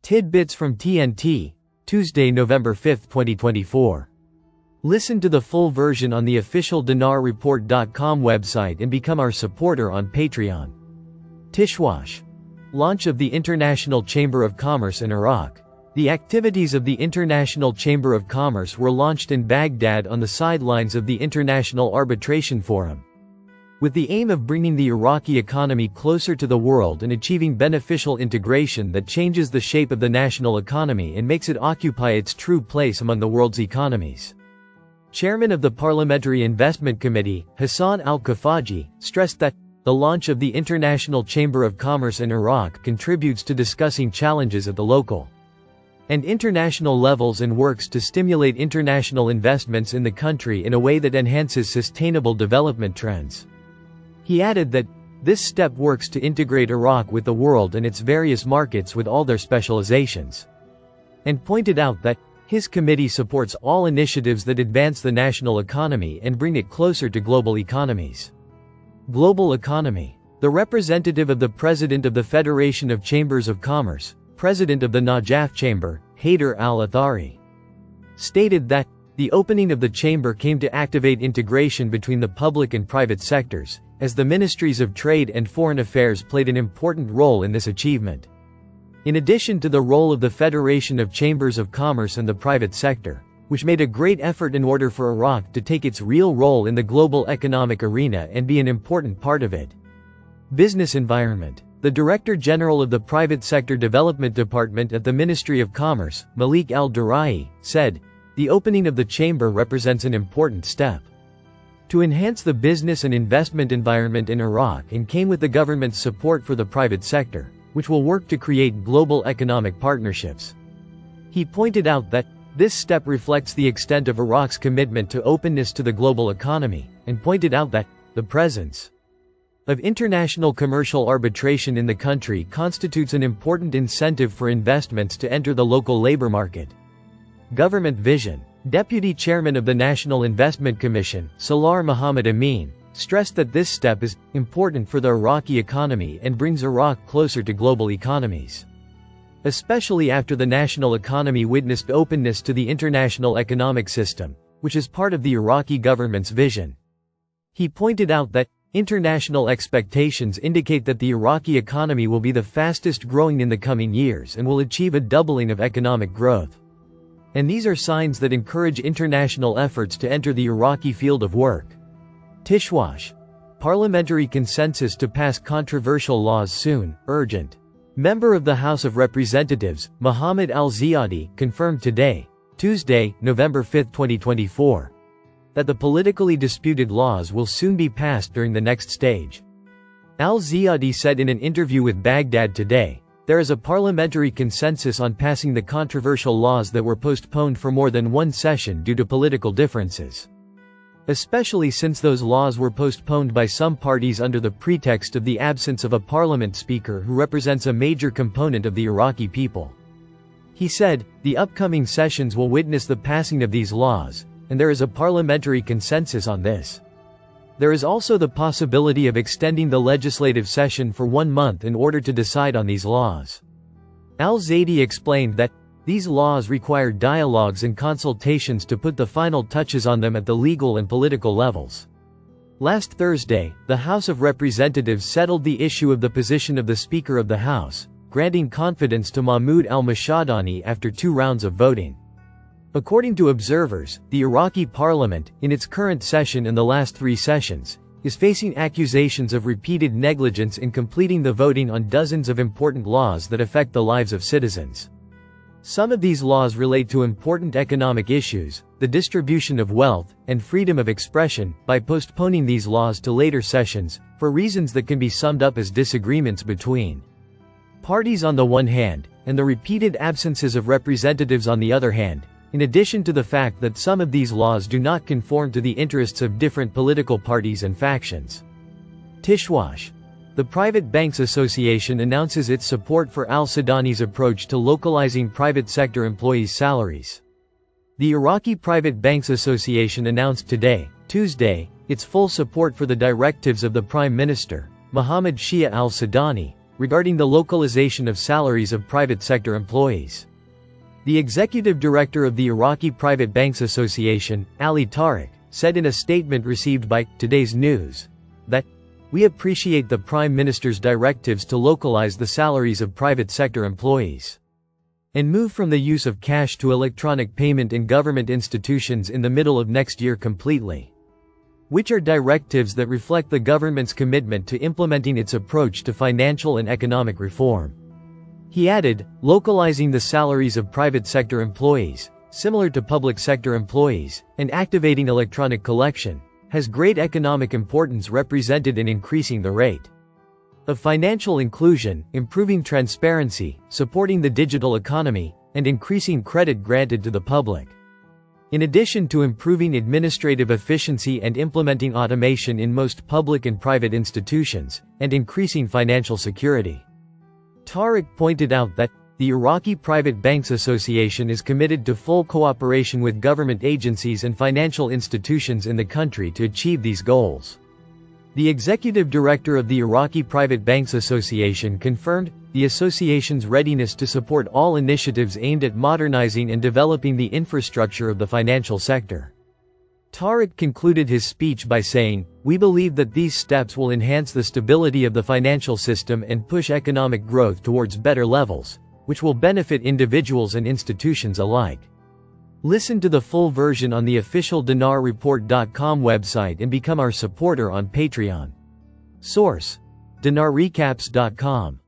Tidbits from TNT, Tuesday, November 5, 2024. Listen to the full version on the official dinarreport.com website and become our supporter on Patreon. Tishwash. Launch of the International Chamber of Commerce in Iraq. The activities of the International Chamber of Commerce were launched in Baghdad on the sidelines of the International Arbitration Forum, with the aim of bringing the Iraqi economy closer to the world and achieving beneficial integration that changes the shape of the national economy and makes it occupy its true place among the world's economies. Chairman of the Parliamentary Investment Committee, Hassan al-Khafaji, stressed that the launch of the International Chamber of Commerce in Iraq contributes to discussing challenges at the local and international levels and works to stimulate international investments in the country in a way that enhances sustainable development trends. He added that this step works to integrate Iraq with the world and its various markets with all their specializations, and pointed out that his committee supports all initiatives that advance the national economy and bring it closer to global economies. Global economy. The representative of the President of the Federation of Chambers of Commerce, President of the Najaf Chamber, Haider al-Athari, stated that the opening of the chamber came to activate integration between the public and private sectors, as the Ministries of Trade and Foreign Affairs played an important role in this achievement. In addition to the role of the Federation of Chambers of Commerce and the private sector, which made a great effort in order for Iraq to take its real role in the global economic arena and be an important part of it. Business environment. The Director General of the Private Sector Development Department at the Ministry of Commerce, Malik al-Durai, said, "The opening of the chamber represents an important step to enhance the business and investment environment in Iraq and came with the government's support for the private sector, which will work to create global economic partnerships." He pointed out that this step reflects the extent of Iraq's commitment to openness to the global economy, and pointed out that the presence of international commercial arbitration in the country constitutes an important incentive for investments to enter the local labor market. Government vision. Deputy Chairman of the National Investment Commission, Salar Mohammed Amin, stressed that this step is important for the Iraqi economy and brings Iraq closer to global economies, especially after the national economy witnessed openness to the international economic system, which is part of the Iraqi government's vision. He pointed out that international expectations indicate that the Iraqi economy will be the fastest growing in the coming years and will achieve a doubling of economic growth. And these are signs that encourage international efforts to enter the Iraqi field of work. Tishwash. Parliamentary consensus to pass controversial laws soon, urgent. Member of the House of Representatives, Mohammed al-Ziyadi, confirmed today, Tuesday, November 5, 2024, that the politically disputed laws will soon be passed during the next stage. Al-Ziyadi said in an interview with Baghdad Today, "There is a parliamentary consensus on passing the controversial laws that were postponed for more than one session due to political differences, especially since those laws were postponed by some parties under the pretext of the absence of a parliament speaker who represents a major component of the Iraqi people." He said, "The upcoming sessions will witness the passing of these laws, and there is a parliamentary consensus on this. There is also the possibility of extending the legislative session for 1 month in order to decide on these laws." Al-Zaydi explained that these laws require dialogues and consultations to put the final touches on them at the legal and political levels. Last Thursday, the House of Representatives settled the issue of the position of the Speaker of the House, granting confidence to Mahmoud al-Mashadani after 2 rounds of voting. According to observers, the Iraqi parliament, in its current session and the last 3 sessions, is facing accusations of repeated negligence in completing the voting on dozens of important laws that affect the lives of citizens. Some of these laws relate to important economic issues, the distribution of wealth, and freedom of expression, by postponing these laws to later sessions, for reasons that can be summed up as disagreements between parties on the one hand, and the repeated absences of representatives on the other hand, in addition to the fact that some of these laws do not conform to the interests of different political parties and factions. Tishwash. The Private Banks Association announces its support for al-Sudani's approach to localizing private sector employees' salaries. The Iraqi Private Banks Association announced today, Tuesday, its full support for the directives of the Prime Minister, Mohammed Shia al-Sudani, regarding the localization of salaries of private sector employees. The executive director of the Iraqi Private Banks Association, Ali Tariq, said in a statement received by Today's News that, "We appreciate the Prime Minister's directives to localize the salaries of private sector employees and move from the use of cash to electronic payment in government institutions in the middle of next year completely, which are directives that reflect the government's commitment to implementing its approach to financial and economic reform." He added, "Localizing the salaries of private sector employees, similar to public sector employees, and activating electronic collection, has great economic importance represented in increasing the rate of financial inclusion, improving transparency, supporting the digital economy, and increasing credit granted to the public. In addition to improving administrative efficiency and implementing automation in most public and private institutions, and increasing financial security." Tariq pointed out that the Iraqi Private Banks Association is committed to full cooperation with government agencies and financial institutions in the country to achieve these goals. The executive director of the Iraqi Private Banks Association confirmed the association's readiness to support all initiatives aimed at modernizing and developing the infrastructure of the financial sector. Tariq concluded his speech by saying, "We believe that these steps will enhance the stability of the financial system and push economic growth towards better levels, which will benefit individuals and institutions alike." Listen to the full version on the official dinarreport.com website and become our supporter on Patreon. Source: dinarrecaps.com